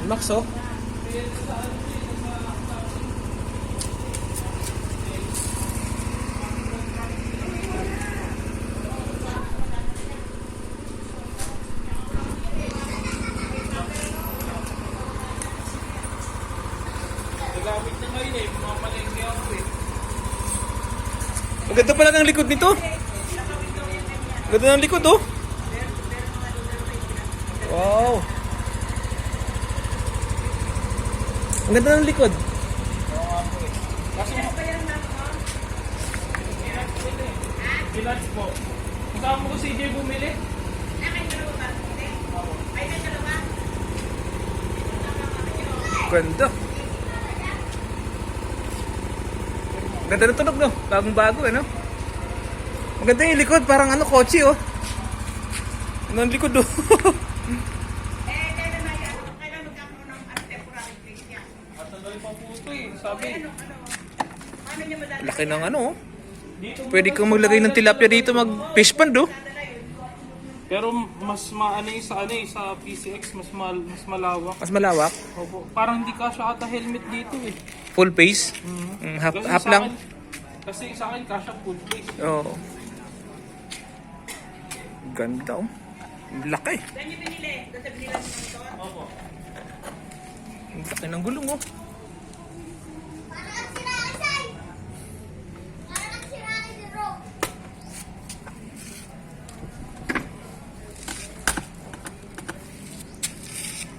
Max oh. Nagamit na ngayon eh, mamalengke ako eh. Ang ganda pala ng likod nito. Ang ganda ng likod oh. Wow. Ang ganda ng likod. Kasi Silans po. Kasama ko si CJ bumili. Ganda. Ganda ng tunog no. Bagong bago eh no. Ang ganda yung likod. Parang ano kotse oh. Ano ang likod oh. Matagal pa po ito eh. Sabi. Laki ng ano oh. Dito Pwede kang maglagay ng tilapia dito mag fish pond oh. pero mas maano yung sa ano eh, sa PCX mas malawak. Mas malawak. Opo. Parang hindi kasya ata helmet dito eh. Full face. Half, Kasi half sa lang. akin- Kasi sa akin kasya full face. Oo. Ganda oh. Ang laki. Opo. Ang laki ng gulong oh.